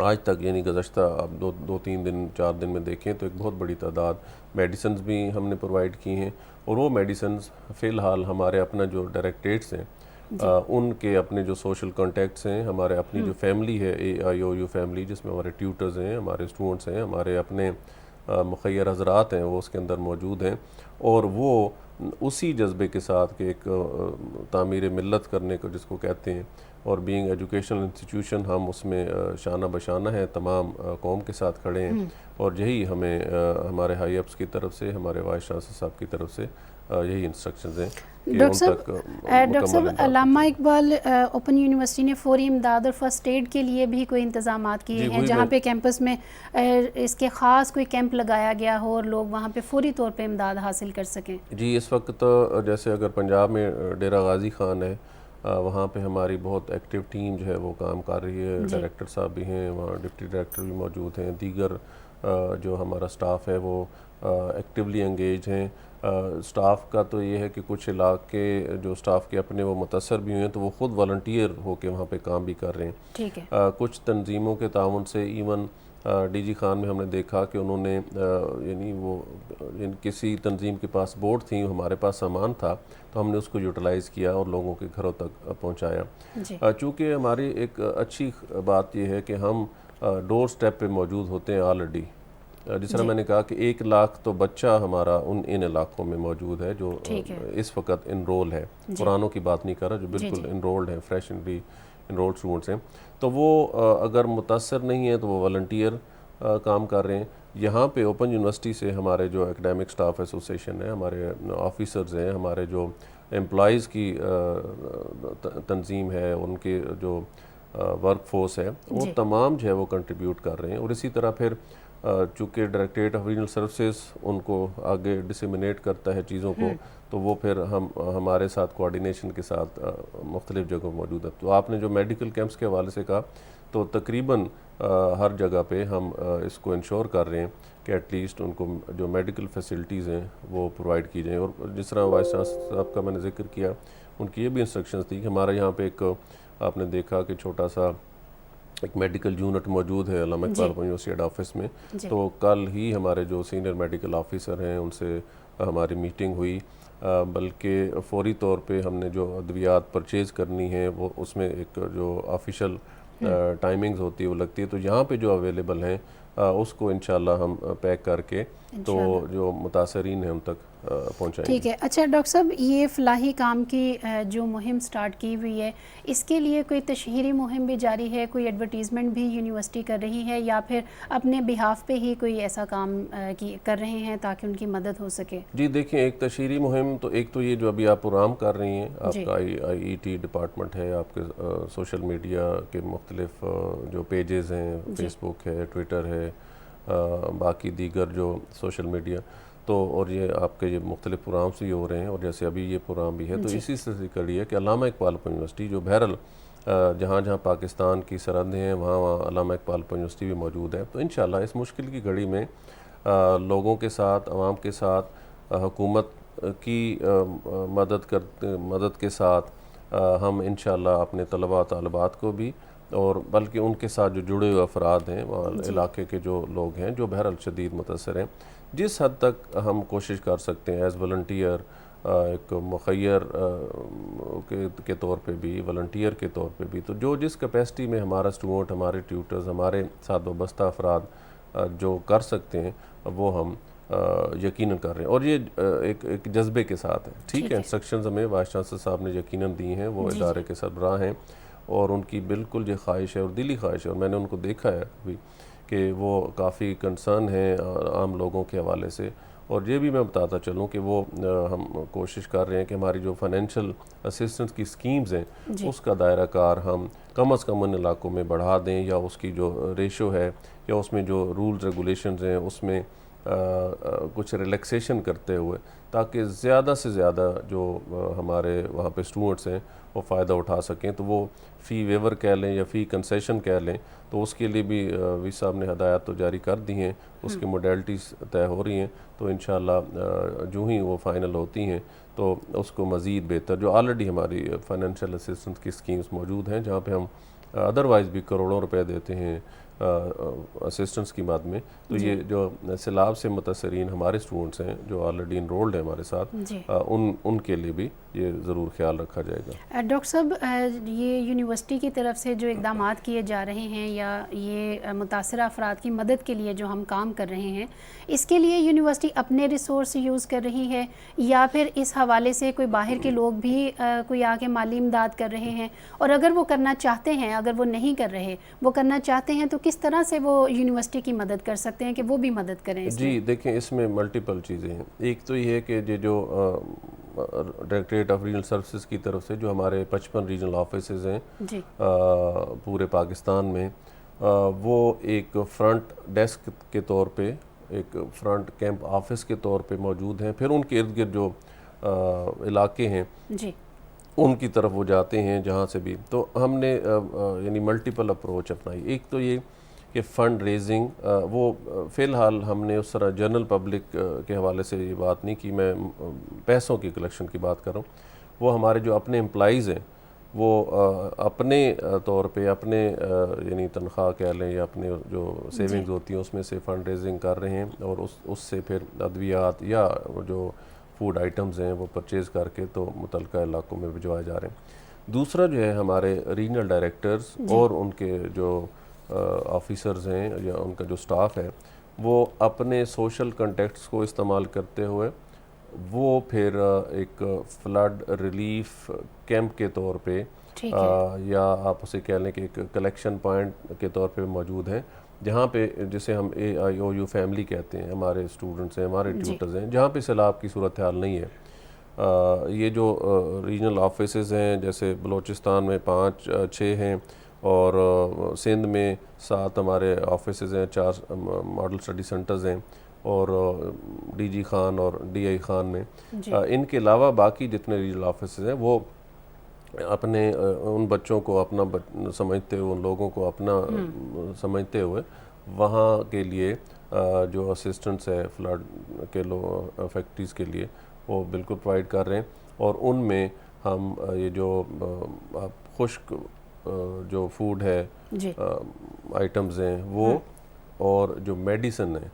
آج تک یعنی گزشتہ آپ دو تین دن 4 دن میں دیکھیں تو ایک بہت بڑی تعداد میڈیسنز بھی ہم نے پرووائڈ کی ہیں، اور وہ میڈیسنز فی الحال ہمارے اپنا جو ڈائریکٹریٹس ہیں ان کے اپنے جو سوشل کانٹیکٹس ہیں، ہمارے اپنی جو فیملی ہے AIOU فیملی، جس میں ہمارے ٹیوٹرز ہیں، ہمارے اسٹوڈنٹس ہیں، ہمارے اپنے مخیر حضرات ہیں، وہ اس کے اندر موجود ہیں، اور وہ اسی جذبے کے ساتھ کہ ایک تعمیر ملت کرنے کو جس کو کہتے ہیں، اور بینگ ایجوکیشنل انسٹیٹیوشن ہم اس میں شانہ بشانہ ہیں، تمام قوم کے ساتھ کھڑے ہیں، اور یہی ہمیں ہمارے ہائی اپس کی طرف سے، ہمارے وائس چانسلر صاحب کی طرف سے یہی انسٹرکشنز ہیں کہ ان تک ڈاکٹر صاحب علامہ اقبال اوپن یونیورسٹی نے فوری امداد اور فرسٹ ایڈ کے لیے بھی کوئی انتظامات کیے ہیں، جہاں پہ کیمپس میں اس کے خاص کوئی کیمپ لگایا گیا ہو اور لوگ وہاں پہ فوری طور پہ امداد حاصل کر سکیں؟ جی، اس وقت جیسے اگر پنجاب میں ڈیرہ غازی خان ہے، وہاں پہ ہماری بہت ایکٹیو ٹیم جو ہے وہ کام کر رہی ہے، ڈائریکٹر صاحب بھی ہیں وہاں، ڈپٹی ڈائریکٹر بھی موجود ہیں، دیگر جو ہمارا سٹاف ہے وہ ایکٹیولی انگیج ہیں۔ سٹاف کا تو یہ ہے کہ کچھ علاقے جو سٹاف کے اپنے وہ متاثر بھی ہوئے ہیں تو وہ خود والنٹیئر ہو کے وہاں پہ کام بھی کر رہے ہیں۔ ٹھیک ہے۔ کچھ تنظیموں کے تعاون سے ایون ڈی جی خان میں ہم نے دیکھا کہ انہوں نے یعنی وہ کسی تنظیم کے پاس بورڈ تھیں، ہمارے پاس سامان تھا تو ہم نے اس کو یوٹیلائز کیا اور لوگوں کے گھروں تک پہنچایا۔ چونکہ ہماری ایک اچھی بات یہ ہے کہ ہم ڈور سٹیپ پہ موجود ہوتے ہیں آلریڈی، جس طرح میں نے کہا کہ 1 لاکھ تو بچہ ہمارا ان علاقوں میں موجود ہے جو اس وقت انرول ہے، پرانوں کی بات نہیں کر رہا، جو بالکل انرولڈ ہیں، فریش انرولڈ اسٹوڈنٹس ہیں، تو وہ اگر متاثر نہیں ہیں تو وہ والنٹیئر کام کر رہے ہیں۔ یہاں پہ اوپن یونیورسٹی سے ہمارے جو اکیڈیمک سٹاف ایسوسیشن ہے، ہمارے آفیسرز ہیں، ہمارے جو امپلائیز کی تنظیم ہے، ان کے جو ورک فورس ہے، وہ تمام جو ہے وہ کنٹریبیوٹ کر رہے ہیں، اور اسی طرح پھر چونکہ ڈائریکٹریٹ آف ریجنل سروسز ان کو آگے ڈسیمینیٹ کرتا ہے چیزوں کو، تو وہ پھر ہمارے ساتھ کوآرڈینیشن کے ساتھ مختلف جگہوں موجود ہے۔ تو آپ نے جو میڈیکل کیمپس کے حوالے سے کہا تو تقریباً ہر جگہ پہ ہم اس کو انشور کر رہے ہیں کہ ایٹ لیسٹ ان کو جو میڈیکل فیسلٹیز ہیں وہ پرووائڈ کی جائیں، اور جس طرح وائس چانسلر صاحب کا میں نے ذکر کیا، ان کی یہ بھی انسٹرکشنز تھی کہ ہمارا یہاں پہ ایک آپ نے دیکھا کہ چھوٹا سا ایک میڈیکل یونٹ موجود ہے علامہ اقبال یونیورسٹی ہیڈ آفس میں، تو کل ہی ہمارے جو سینئر میڈیکل آفیسر ہیں ان سے ہماری میٹنگ ہوئی، بلکہ فوری طور پہ ہم نے جو ادویات پرچیز کرنی ہے وہ اس میں ایک جو آفیشیل ٹائمنگز ہوتی ہے وہ لگتی ہے، تو یہاں پہ جو اویلیبل ہیں اس کو انشاءاللہ ہم پیک کر کے تو جو متاثرین ہیں ان تک پہنچائیں گے۔ ٹھیک ہے۔ اچھا ڈاکٹر صاحب، یہ فلاحی کام کی جو مہم سٹارٹ کی ہوئی ہے، اس کے لیے کوئی تشہیری مہم بھی جاری ہے، کوئی ایڈورٹیزمنٹ بھی یونیورسٹی کر رہی ہے، یا پھر اپنے بہاف پہ ہی کوئی ایسا کام کر رہے ہیں تاکہ ان کی مدد ہو سکے؟ جی دیکھیں، ایک تشہیری مہم تو ایک تو یہ جو ابھی آپ پروگرام کر رہی ہیں، آپ کا IET ڈپارٹمنٹ ہے، آپ کے سوشل میڈیا کے مختلف جو پیجز ہیں، فیس بک ہے، ٹویٹر ہے، باقی دیگر جو سوشل میڈیا، تو اور یہ آپ کے یہ مختلف پروگرامس بھی ہو رہے ہیں، اور جیسے ابھی یہ پروگرام بھی ہے، تو اسی سے کڑی ہے کہ علامہ اقبال یونیورسٹی جو بہرحال جہاں جہاں پاکستان کی سرحدیں ہیں وہاں وہاں علامہ اقبال یونیورسٹی بھی موجود ہے، تو انشاءاللہ اس مشکل کی گھڑی میں لوگوں کے ساتھ، عوام کے ساتھ، حکومت کی مدد کے ساتھ ہم انشاءاللہ اپنے طلباء طالبات کو بھی، اور بلکہ ان کے ساتھ جو جڑے ہوئے افراد ہیں وہاں علاقے کے جو لوگ ہیں جو بہرحال شدید متاثر ہیں، جس حد تک ہم کوشش کر سکتے ہیں ایز والنٹیئر، ایک مخیر کے طور پہ بھی، والنٹیئر کے طور پہ بھی، تو جو جس کیپیسٹی میں ہمارا اسٹوڈنٹ، ہمارے ٹیوٹرز، ہمارے ساتھ وابستہ افراد جو کر سکتے ہیں وہ ہم یقیناً کر رہے ہیں، اور یہ ایک جذبے کے ساتھ ہے۔ ٹھیک ہے، انسٹرکشنز ہمیں وائس چانسلر صاحب نے یقیناً دی ہیں، وہ ادارے کے سربراہ ہیں، اور ان کی بالکل یہ خواہش ہے اور دلی خواہش ہے، اور میں نے ان کو دیکھا ہے ابھی کہ وہ کافی کنسرن ہیں عام لوگوں کے حوالے سے، اور یہ بھی میں بتاتا چلوں کہ وہ ہم کوشش کر رہے ہیں کہ ہماری جو فائنینشیل اسسٹنس کی سکیمز ہیں اس کا دائرہ کار ہم کم از کم ان علاقوں میں بڑھا دیں، یا اس کی جو ریشو ہے یا اس میں جو رولز ریگولیشنز ہیں اس میں کچھ ریلیکسیشن کرتے ہوئے، تاکہ زیادہ سے زیادہ جو ہمارے وہاں پہ اسٹوڈنٹس ہیں وہ فائدہ اٹھا سکیں، تو وہ فی ویور کہہ لیں یا فی کنسیشن کہہ لیں، تو اس کے لیے بھی وی صاحب نے ہدایات تو جاری کر دی ہیں، اس کی موڈیلٹیز طے ہو رہی ہیں، تو انشاءاللہ جو ہی وہ فائنل ہوتی ہیں تو اس کو مزید بہتر، جو آلریڈی ہماری فائنینشیل اسسٹنس کی سکیمز موجود ہیں جہاں پہ ہم ادروائز بھی کروڑوں روپے دیتے ہیں اسسٹنٹس کی مد میں. تو یہ جو سیلاب سے متاثرین ہمارے اسٹوڈنٹس ہیں جو آلریڈی انرولڈ ہیں ہمارے ساتھ, ان کے لیے بھی یہ ضرور خیال رکھا جائے گا. ڈاکٹر صاحب, یہ یونیورسٹی کی طرف سے جو اقدامات کیے جا رہے ہیں یا یہ متاثرہ افراد کی مدد کے لیے جو ہم کام کر رہے ہیں, اس کے لیے یونیورسٹی اپنے ریسورس یوز کر رہی ہے یا پھر اس حوالے سے کوئی باہر کے لوگ بھی کوئی آ کے مالی امداد کر رہے ہیں, اور اگر وہ کرنا چاہتے ہیں, اگر وہ نہیں کر رہے, وہ کرنا چاہتے ہیں, تو کس طرح سے وہ یونیورسٹی کی مدد کر سکتے ہیں کہ وہ بھی مدد کریں؟ جی دیکھیں, اس میں ملٹیپل چیزیں ہیں. ایک تو یہ ہے کہ جو ڈائریکٹریٹ آف ریجنل سروسز کی طرف سے جو ہمارے 55 ریجنل آفیسز ہیں پورے پاکستان میں, وہ ایک فرنٹ ڈیسک کے طور پہ, ایک فرنٹ کیمپ آفس کے طور پہ موجود ہیں. پھر ان کے ارد گرد جو علاقے ہیں ان کی طرف وہ جاتے ہیں جہاں سے بھی. تو ہم نے یعنی ملٹیپل اپروچ اپنائی. ایک تو یہ کہ فنڈ ریزنگ, وہ فی الحال ہم نے اس طرح جنرل پبلک کے حوالے سے یہ بات نہیں کی, میں پیسوں کی کلیکشن کی بات کر رہا ہوں. وہ ہمارے جو اپنے امپلائیز ہیں وہ اپنے طور پہ اپنے یعنی تنخواہ کہہ لیں یا اپنے جو سیونگز ہوتی ہیں اس میں سے فنڈ ریزنگ کر رہے ہیں, اور اس سے پھر ادویات یا جو فوڈ آئٹمز ہیں وہ پرچیز کر کے تو متعلقہ علاقوں میں بھجوائے جا رہے ہیں. دوسرا جو ہے ہمارے ریجنل ڈائریکٹرز اور ان کے جو آفیسرز ہیں یا ان کا جو سٹاف ہے, وہ اپنے سوشل کنٹیکٹس کو استعمال کرتے ہوئے وہ پھر ایک فلڈ ریلیف کیمپ کے طور پہ یا آپ اسے کہہ لیں کہ ایک کلیکشن پوائنٹ کے طور پہ موجود ہیں, جہاں پہ جسے ہم AIOU فیملی کہتے ہیں, ہمارے اسٹوڈنٹس ہیں, ہمارے ٹیوٹرز ہیں, جہاں پہ سیلاب کی صورتحال نہیں ہے. یہ جو ریجنل آفیسز ہیں جیسے بلوچستان میں 5-6 ہیں, اور سندھ میں 7 ہمارے آفیسز ہیں, 4 ماڈل اسٹڈی سینٹرز ہیں, اور DG خان اور DI خان میں. ان کے علاوہ باقی جتنے ریجنل آفیسز ہیں وہ اپنے ان بچوں کو اپنا سمجھتے ہوئے, ان لوگوں کو اپنا سمجھتے ہوئے وہاں کے لیے جو اسسٹنٹس ہے فلڈ کے فیکٹریز کے لیے وہ بالکل پرووائڈ کر رہے ہیں. اور ان میں ہم یہ جو خشک جو فوڈ ہے آئٹمز ہیں وہ, اور جو میڈیسن ہے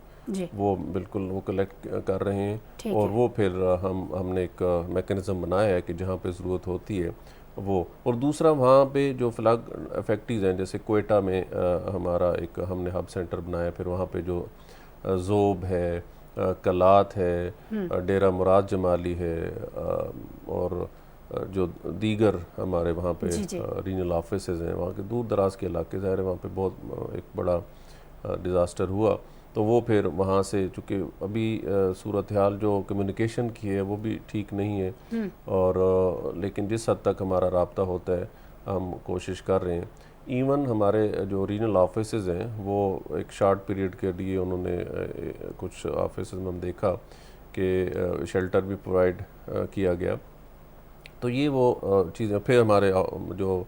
وہ بالکل وہ کلیکٹ کر رہے ہیں. اور وہ پھر ہم نے ایک میکنزم بنایا ہے کہ جہاں پہ ضرورت ہوتی ہے وہ. اور دوسرا وہاں پہ جو فلڈ فیکٹریز ہیں جیسے کوئٹہ میں ہمارا ایک ہم نے ہب سینٹر بنایا, پھر وہاں پہ جو ذوب ہے, کلات ہے, ڈیرہ مراد جمالی ہے, اور جو دیگر ہمارے وہاں پہ ریجنل آفیسز ہیں, وہاں کے دور دراز کے علاقے, ظاہر ہے وہاں پہ بہت ایک بڑا ڈیزاسٹر ہوا, تو وہ پھر وہاں سے چونکہ ابھی صورتحال جو کمیونیکیشن کی ہے وہ بھی ٹھیک نہیں ہے, اور لیکن جس حد تک ہمارا رابطہ ہوتا ہے ہم کوشش کر رہے ہیں. ایون ہمارے جو ریجنل آفیسز ہیں وہ ایک شارٹ پیریڈ کے لیے انہوں نے کچھ آفیسز میں ہم دیکھا کہ شیلٹر بھی پرووائڈ کیا گیا. تو یہ وہ چیزیں. پھر ہمارے جو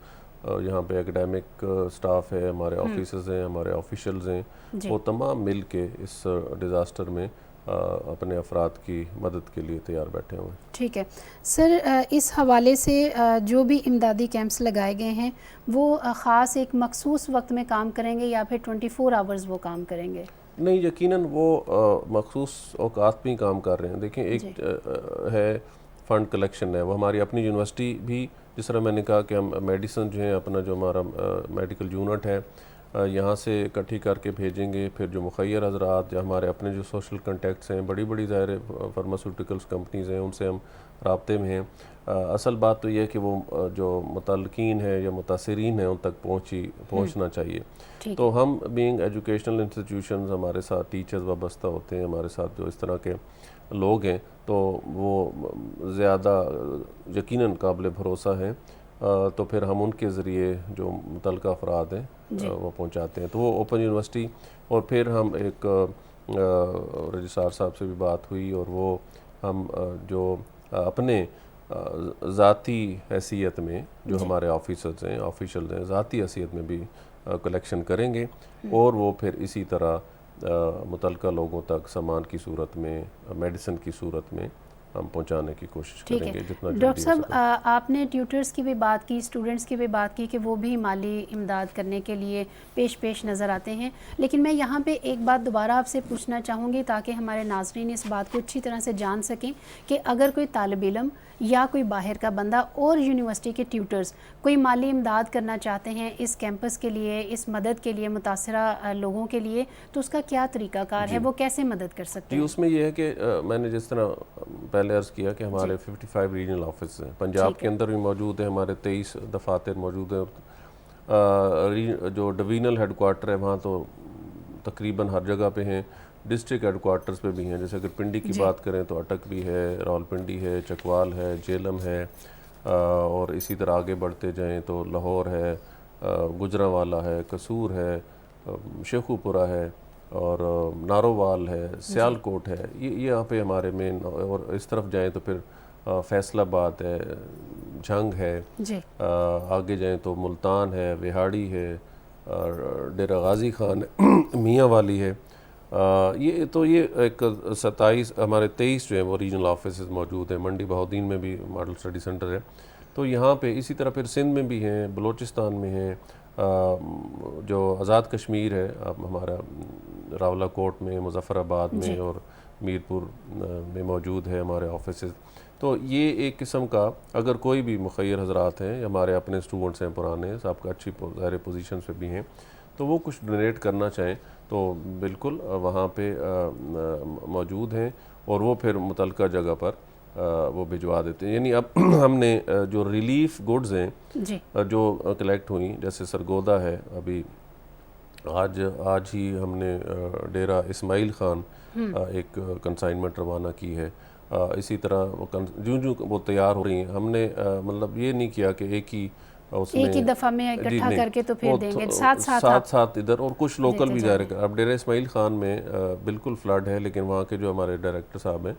یہاں پہ اکیڈیمک سٹاف ہے, ہمارے آفیسرز ہیں, ہمارے آفیشلز ہیں, وہ تمام مل کے اس ڈیزاسٹر میں اپنے افراد کی مدد کے لیے تیار بیٹھے ہوئے ہیں. ٹھیک ہے سر, اس حوالے سے جو بھی امدادی کیمپس لگائے گئے ہیں وہ خاص ایک مخصوص وقت میں کام کریں گے یا پھر 24 آورز وہ کام کریں گے؟ نہیں, یقیناً وہ مخصوص اوقات میں ہی کام کر رہے ہیں. دیکھیں ایک ہے فنڈ کلیکشن ہے, وہ ہماری اپنی یونیورسٹی بھی, جس طرح میں نے کہا کہ ہم میڈیسن جو ہیں اپنا جو ہمارا میڈیکل یونٹ ہے یہاں سے اکٹھی کر کے بھیجیں گے. پھر جو مخیر حضرات یا ہمارے اپنے جو سوشل کنٹیکٹس ہیں, بڑی بڑی ظاہر فارماسیوٹیکلس کمپنیز ہیں, ان سے ہم رابطے میں ہیں. اصل بات تو یہ ہے کہ وہ جو متعلقین ہیں یا متاثرین ہیں ان تک پہنچنا چاہیے. تو ہم بینگ ایجوکیشنل انسٹیٹیوشنز, ہمارے ساتھ ٹیچرز وابستہ ہوتے ہیں, ہمارے ساتھ جو اس طرح کے لوگ ہیں, تو وہ زیادہ یقیناً قابل بھروسہ ہیں. تو پھر ہم ان کے ذریعے جو متعلقہ افراد ہیں وہ پہنچاتے ہیں. تو وہ اوپن یونیورسٹی, اور پھر ہم ایک رجسٹرار صاحب سے بھی بات ہوئی, اور وہ ہم جو اپنے ذاتی حیثیت میں جو ہمارے آفیسرز ہیں, آفیشلز ہیں, ذاتی حیثیت میں بھی کلیکشن کریں گے, اور وہ پھر اسی طرح متعلقہ لوگوں تک سامان کی صورت میں, میڈیسن کی صورت میں ہم پہنچانے کی کوشش ٹھیک کریں گے ہے جتنا ڈاکٹر جلدی ہو صاحب، آپ نے ٹیوٹرز کی بھی بات کی، اسٹوڈنٹس کی بھی بات کی کہ وہ بھی مالی امداد کرنے کے لیے پیش نظر آتے ہیں، لیکن میں یہاں پہ ایک بات دوبارہ آپ سے پوچھنا چاہوں گی تاکہ ہمارے ناظرین اس بات کو اچھی طرح سے جان سکیں کہ اگر کوئی طالب علم یا کوئی باہر کا بندہ اور یونیورسٹی کے ٹیوٹرز کوئی مالی امداد کرنا چاہتے ہیں اس کیمپس کے لیے، اس مدد کے لیے، متاثرہ لوگوں کے لیے، تو اس کا کیا طریقہ کار ہے، وہ کیسے مدد کر سکتے جی، ہیں؟ اس میں یہ ہے کہ میں نے جس طرح پہلے عرض کیا کہ ہمارے 55 ریجنل آفس ہیں، پنجاب کے اندر بھی موجود ہیں، ہمارے 23 دفاتر موجود ہیں، جو ڈویژنل ہیڈ کوارٹر ہے وہاں تو تقریباً ہر جگہ پہ ہیں، ڈسٹرکٹ ہیڈ کوارٹرز پہ بھی ہیں، جیسے اگر پنڈی کی بات کریں تو اٹک بھی ہے، راولپنڈی ہے، چکوال ہے، جیلم ہے، اور اسی طرح آگے بڑھتے جائیں تو لاہور ہے، گجرانوالہ ہے، قصور ہے، شیخوپورہ ہے، اور نارووال ہے، سیالکوٹ ہے، یہ یہاں پہ ہمارے مین، اور اس طرف جائیں تو پھر فیصل آباد ہے، جھنگ ہے، آگے جائیں تو ملتان ہے، وہاڑی ہے، ڈیرہ غازی خان ہے، میاں والی ہے، یہ ایک 27 ہمارے 23 جو ہیں وہ ریجنل آفیسز موجود ہیں، منڈی بہاؤالدین میں بھی ماڈل اسٹڈی سینٹر ہے، تو یہاں پہ اسی طرح پھر سندھ میں بھی ہیں، بلوچستان میں ہیں، جو آزاد کشمیر ہے ہمارا راولہ کوٹ میں، مظفر آباد میں اور میرپور میں موجود ہے ہمارے آفیسز. تو یہ ایک قسم کا اگر کوئی بھی مخیر حضرات ہیں، ہمارے اپنے اسٹوڈنٹس ہیں پرانے، آپ کا اچھی ظاہر پوزیشنز پہ بھی ہیں، تو وہ کچھ ڈونیٹ کرنا چاہیں تو بالکل وہاں پہ موجود ہیں اور وہ پھر متعلقہ جگہ پر وہ بھجوا دیتے ہیں. یعنی اب ہم نے جو ریلیف گڈز ہیں جو کلیکٹ ہوئیں، جیسے سرگودا ہے، ابھی آج ہی ہم نے ڈیرہ اسماعیل خان ایک کنسائنمنٹ روانہ کی ہے. اسی طرح جو وہ تیار ہو رہی ہیں، ہم نے مطلب یہ نہیں کیا کہ ایک ہی دفعہ میں اکٹھا کر کے تو پھر دیں گے، ساتھ ادھر، اور کچھ لوکل بھی ظاہر کر. اب ڈیرہ اسماعیل خان میں بالکل فلڈ ہے، لیکن وہاں کے جو ہمارے ڈائریکٹر صاحب ہیں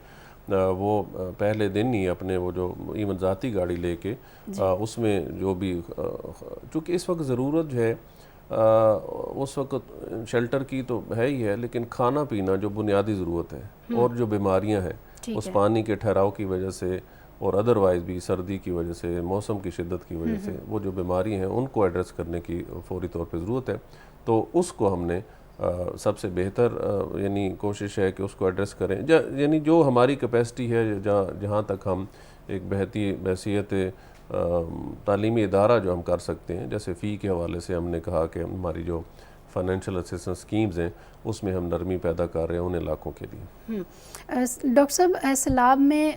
وہ پہلے دن ہی اپنے وہ جو ایون ذاتی گاڑی لے کے اس میں جو بھی، چونکہ اس وقت ضرورت جو ہے اس وقت شیلٹر کی تو ہے ہی ہے، لیکن کھانا پینا جو بنیادی ضرورت ہے، اور جو بیماریاں ہیں اس پانی کے ٹھہراؤ کی وجہ سے اور ادروائز بھی سردی کی وجہ سے، موسم کی شدت کی وجہ سے وہ جو بیماری ہیں ان کو ایڈریس کرنے کی فوری طور پہ ضرورت ہے. تو اس کو ہم نے سب سے بہتر یعنی کوشش ہے کہ اس کو ایڈریس کریں، یعنی جو ہماری کیپیسٹی ہے، جہاں تک ہم ایک بحیثیت تعلیمی ادارہ جو ہم کر سکتے ہیں، جیسے فی کے حوالے سے ہم نے کہا کہ ہماری جو فائنینشیل اسسٹنس اسکیمز ہیں اس میں ہم نرمی پیدا کر رہے ہیں ان علاقوں کے لیے. ڈاکٹر صاحب، سیلاب میں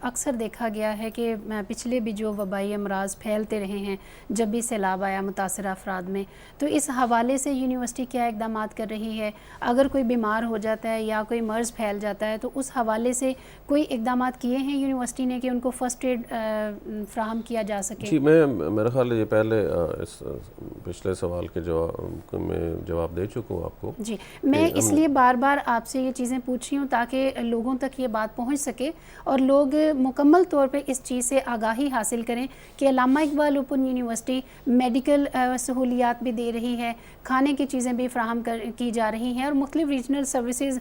اکثر دیکھا گیا ہے کہ پچھلے بھی جو وبائی امراض پھیلتے رہے ہیں جب بھی سیلاب آیا متاثرہ افراد میں، تو اس حوالے سے یونیورسٹی کیا اقدامات کر رہی ہے؟ اگر کوئی بیمار ہو جاتا ہے یا کوئی مرض پھیل جاتا ہے تو اس حوالے سے کوئی اقدامات کیے ہیں یونیورسٹی نے کہ ان کو فرسٹ ایڈ فراہم کیا جا سکے؟ جی، میرا خیال ہے یہ پہلے اس پچھلے سوال کے جواب دے چکا ہوں آپ کو. جی، میں اس لیے بار بار آپ سے یہ چیزیں پوچھ رہی ہوں تاکہ لوگوں تک یہ بات پہنچ سکے اور لوگ مکمل طور پہ اس چیز سے آگاہی حاصل کریں کہ علامہ اقبال اوپن یونیورسٹی میڈیکل سہولیات بھی دے رہی ہے، کھانے کی چیزیں بھی فراہم کی جا رہی ہیں، اور مختلف ریجنل سروسز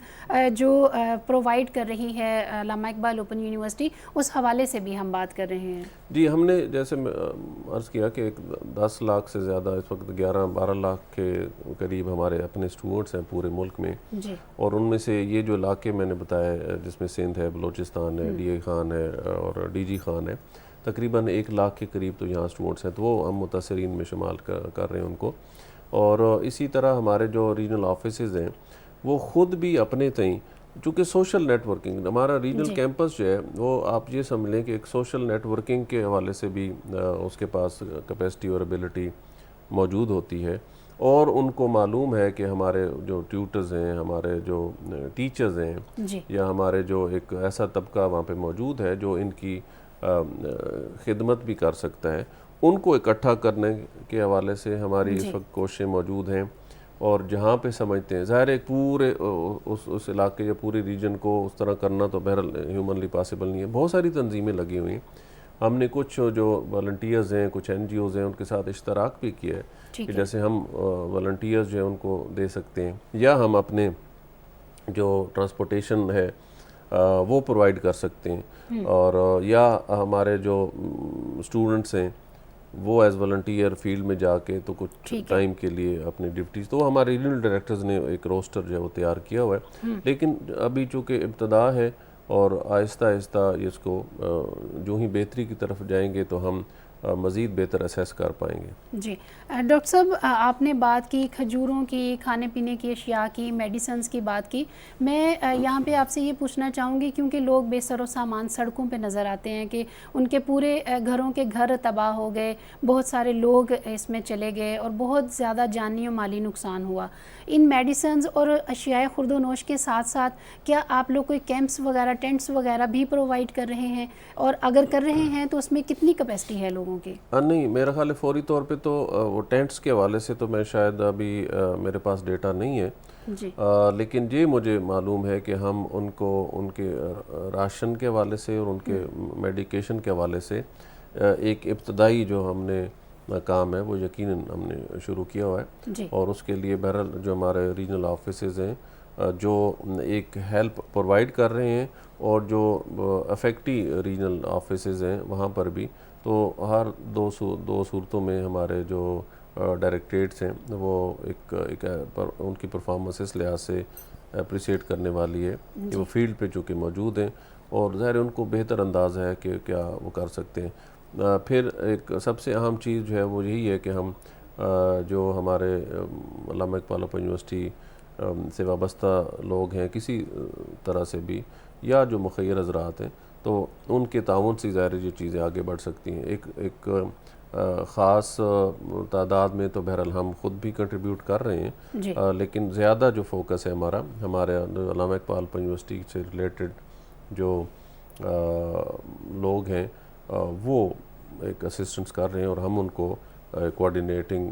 جو پرووائڈ کر رہی ہے علامہ اقبال اوپن یونیورسٹی، اس حوالے سے بھی ہم بات کر رہے ہیں. جی، ہم نے جیسے عرض کیا کہ 10 لاکھ سے زیادہ، اس وقت 11-12 لاکھ کے قریب ہمارے اپنے اسٹوڈنٹس ہیں پورے ملک میں، اور ان میں سے یہ جو علاقے میں نے بتایا جس میں سندھ ہے، بلوچستان ہے، ڈی اے خان ہے اور ڈی جی خان ہے، تقریباً 1 لاکھ کے قریب تو یہاں اسٹوڈنٹس ہیں، تو وہ ہم متاثرین میں شمال کر رہے ہیں ان کو. اور اسی طرح ہمارے جو ریجنل آفیسز ہیں وہ خود بھی اپنے تئیں، چونکہ سوشل نیٹ ورکنگ ہمارا ریجنل کیمپس جو ہے وہ آپ یہ سمجھ لیں کہ ایک سوشل نیٹ ورکنگ کے حوالے سے بھی اس کے پاس کیپیسٹی اور ایبلٹی موجود ہوتی ہے، اور ان کو معلوم ہے کہ ہمارے جو ٹیوٹرز ہیں، ہمارے جو ٹیچرز ہیں، یا ہمارے جو ایک ایسا طبقہ وہاں پہ موجود ہے جو ان کی خدمت بھی کر سکتا ہے، ان کو اکٹھا کرنے کے حوالے سے ہماری اس وقت کوششیں موجود ہیں. اور جہاں پہ سمجھتے ہیں، ظاہر ایک پورے اس علاقے یا پورے ریجن کو اس طرح کرنا تو بہرحال ہیومنلی پاسبل نہیں ہے. بہت ساری تنظیمیں لگی ہوئی ہیں، ہم نے کچھ جو والنٹیئرز ہیں، کچھ این جی اوز ہیں، ان کے ساتھ اشتراک بھی کیا ہے کہ جیسے ہم والنٹیئرز جو ہیں ان کو دے سکتے ہیں، یا ہم اپنے جو ٹرانسپورٹیشن ہے وہ پرووائڈ کر سکتے ہیں، اور یا ہمارے جو اسٹوڈنٹس ہیں وہ ایز والنٹیئر فیلڈ میں جا کے تو کچھ ٹائم کے لیے اپنی ڈیوٹیز، تو ہمارے ریجنل ڈائریکٹرز نے ایک روسٹر جو ہے وہ تیار کیا ہوا ہے، لیکن ابھی چونکہ ابتدا ہے اور آہستہ آہستہ اس کو جو ہی بہتری کی طرف جائیں گے تو ہم مزید بہتر اسیس کر پائیں گے۔ جی ڈاکٹر صاحب، آپ نے بات کی کھجوروں کی، کھانے پینے کی اشیاء کی، میڈیسنز کی بات کی، میں یہاں پہ آپ سے یہ پوچھنا چاہوں گی کیونکہ لوگ بے سر و سامان سڑکوں پہ نظر آتے ہیں کہ ان کے پورے گھروں کے گھر تباہ ہو گئے، بہت سارے لوگ اس میں چلے گئے اور بہت زیادہ جانی و مالی نقصان ہوا۔ ان میڈیسنز اور اشیاء خورد و نوش کے ساتھ ساتھ کیا آپ لوگ کوئی کیمپس وغیرہ، ٹینٹس وغیرہ بھی پرووائڈ کر رہے ہیں، اور اگر کر رہے ہیں تو اس میں کتنی کیپیسٹی ہے لوگوں کی؟ نہیں، میرا خیال ہے فوری طور پہ تو وہ ٹینٹس کے حوالے سے تو میں شاید ابھی میرے پاس ڈیٹا نہیں ہے، جی لیکن یہ مجھے معلوم ہے کہ ہم ان کو ان کے راشن کے حوالے سے اور ان کے میڈیکیشن کے حوالے سے ایک ابتدائی جو ہم نے کام ہے وہ یقیناً ہم نے شروع کیا ہوا ہے، جی اور اس کے لیے بہرحال جو ہمارے ریجنل آفیسز ہیں جو ایک ہیلپ پرووائڈ کر رہے ہیں، اور جو افیکٹی ریجنل آفیسز ہیں وہاں پر بھی تو ہر دو صورتوں میں ہمارے جو ڈائریکٹریٹس ہیں وہ ایک ان کی پرفارمنس اس لحاظ سے اپریسیٹ کرنے والی ہے کہ وہ فیلڈ پہ چونکہ موجود ہیں، اور ظاہر ان کو بہتر انداز ہے کہ کیا وہ کر سکتے ہیں۔ پھر ایک سب سے اہم چیز جو ہے وہ یہی ہے کہ ہم جو ہمارے علامہ اقبال اوپن یونیورسٹی سے وابستہ لوگ ہیں کسی طرح سے بھی، یا جو مخیر حضرات ہیں، تو ان کے تعاون سے ظاہر یہ چیزیں آگے بڑھ سکتی ہیں۔ ایک خاص تعداد میں تو بہرحال ہم خود بھی کنٹریبیوٹ کر رہے ہیں، جی لیکن زیادہ جو فوکس ہے ہمارے علامہ اقبال اوپن یونیورسٹی سے ریلیٹڈ جو لوگ ہیں وہ ایک اسسٹنس کر رہے ہیں، اور ہم ان کو کوآرڈینیٹنگ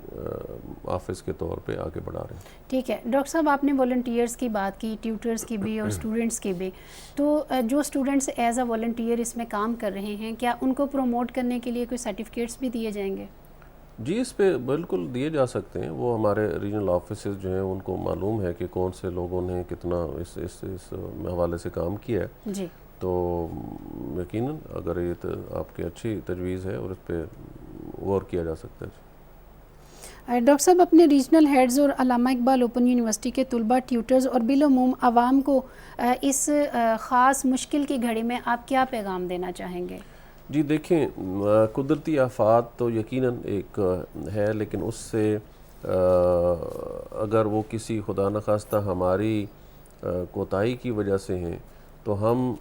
آفس کے طور پہ آگے بڑھا رہے ہیں۔ ٹھیک ہے ڈاکٹر صاحب، آپ نے والنٹیئرس کی بات کی، ٹیوٹرز کی بھی اور اسٹوڈنٹس کی بھی، تو جو اسٹوڈنٹس ایز اے والنٹیئر اس میں کام کر رہے ہیں کیا ان کو پروموٹ کرنے کے لیے کوئی سرٹیفکیٹس بھی دیے جائیں گے؟ جی اس پہ بالکل دیے جا سکتے ہیں، وہ ہمارے ریجنل آفیسز جو ہیں ان کو معلوم ہے کہ کون سے لوگوں نے کتنا اس حوالے سے کام کیا ہے، جی تو یقیناً اگر یہ آپ کی اچھی تجویز ہے اور اس پہ غور کیا جا سکتا ہے۔ ڈاکٹر صاحب، اپنے ریجنل ہیڈز اور علامہ اقبال اوپن یونیورسٹی کے طلباء، ٹیوٹرز اور بالعموم عوام کو اس خاص مشکل کی گھڑی میں آپ کیا پیغام دینا چاہیں گے؟ جی دیکھیں، قدرتی آفات تو یقیناً ایک ہے، لیکن اس سے اگر وہ کسی خدا نخواستہ ہماری کوتاہی کی وجہ سے ہیں تو ہم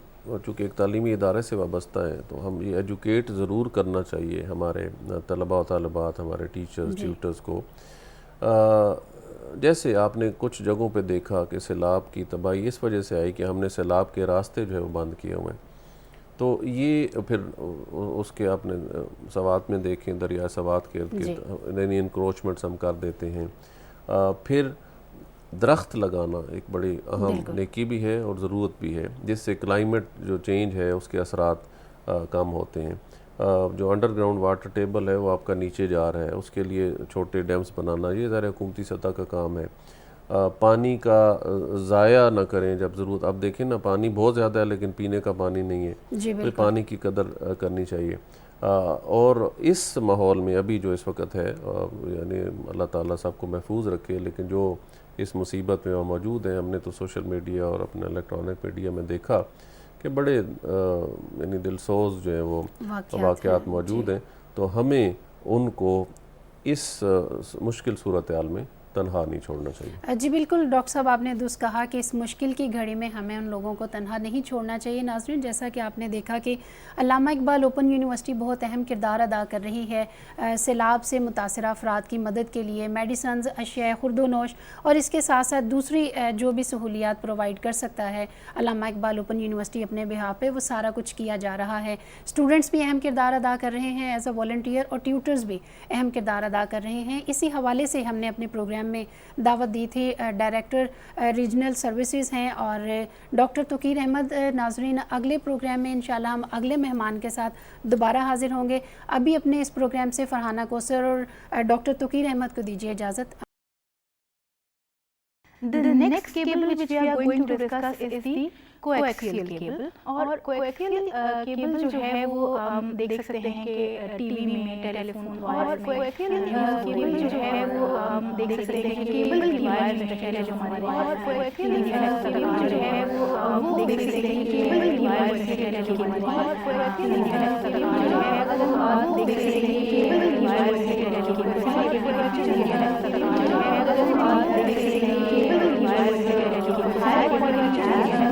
چونکہ ایک تعلیمی ادارے سے وابستہ ہیں تو ہم یہ ایجوکیٹ ضرور کرنا چاہیے ہمارے طلباء و طالبات، ہمارے ٹیچرز ٹیوٹرز کو۔ جیسے آپ نے کچھ جگہوں پہ دیکھا کہ سیلاب کی تباہی اس وجہ سے آئی کہ ہم نے سیلاب کے راستے جو ہے وہ بند کیے ہوئے ہیں، تو یہ پھر اس کے آپ نے سوات میں دیکھیں، دریا سوات کے یعنی انکروچمنٹس ہم کر دیتے ہیں۔ پھر درخت لگانا ایک بڑی اہم نیکی بھی ہے اور ضرورت بھی ہے، جس سے کلائمیٹ جو چینج ہے اس کے اثرات کم ہوتے ہیں۔ جو انڈر گراؤنڈ واٹر ٹیبل ہے وہ آپ کا نیچے جا رہا ہے، اس کے لیے چھوٹے ڈیمز بنانا یہ ظاہر حکومتی سطح کا کام ہے۔ پانی کا ضائع نہ کریں جب ضرورت، اب دیکھیں نا پانی بہت زیادہ ہے لیکن پینے کا پانی نہیں ہے، تو پانی کی قدر کرنی چاہیے۔ اور اس ماحول میں ابھی جو اس وقت ہے، یعنی اللہ تعالیٰ سب کو محفوظ رکھے، لیکن جو اس مصیبت میں موجود ہیں، ہم نے تو سوشل میڈیا اور اپنے الیکٹرانک میڈیا میں دیکھا کہ بڑے یعنی دلسوز جو ہیں وہ واقعات موجود ہیں، تو ہمیں ان کو اس مشکل صورتحال میں تنہا نہیں چھوڑنا چاہیے۔ جی بالکل ڈاکٹر صاحب، آپ نے درست کہا کہ اس مشکل کی گھڑی میں ہمیں ان لوگوں کو تنہا نہیں چھوڑنا چاہیے۔ ناظرین، جیسا کہ آپ نے دیکھا کہ علامہ اقبال اوپن یونیورسٹی بہت اہم کردار ادا کر رہی ہے سیلاب سے متاثرہ افراد کی مدد کے لیے، میڈیسنز، اشیاء خورد و نوش، اور اس کے ساتھ ساتھ دوسری جو بھی سہولیات پرووائڈ کر سکتا ہے علامہ اقبال اوپن یونیورسٹی اپنے بہاف پہ، وہ سارا کچھ کیا جا رہا ہے۔ اسٹوڈنٹس بھی اہم کردار ادا کر رہے ہیں ایز اے والنٹیئر، اور ٹیوٹرز بھی اہم کردار ادا کر رہے ہیں۔ اسی حوالے سے ہم نے اپنے پروگرام میں دعوت دی تھی، ڈائریکٹر ریجنل سروسز ہیں اور ڈاکٹر توقیر احمد۔ ناظرین، اگلے پروگرام میں انشاءاللہ ہم اگلے مہمان کے ساتھ دوبارہ حاضر ہوں گے۔ ابھی اپنے اس پروگرام سے فرحانہ کوثر اور ڈاکٹر توقیر احمد کو دیجیے اجازت۔ The next cable which we are going to discuss is the coaxial cable. اور coaxial cable جو ہے وہ ہم دیکھ سکتے ہیں کہ ٹی وی میں، ٹیلی فون وائر میں، coaxial cable جو ہے وہ ہم دیکھ سکتے ہیں کہ کیبل کی وائر میں ہے جو ہمارے، اور coaxial cable جو ہے وہ ہم دیکھ سکتے ہیں کہ کیبل کی وائر میں ہے جو ہمارے، اور coaxial cable جو ہے وہ ہم دیکھ سکتے ہیں کہ کیبل کی وائر میں ہے جو ہمارے، اور coaxial cable جو ہے وہ ہم دیکھ سکتے ہیں کہ کیبل کی وائر میں ہے جو ہمارے،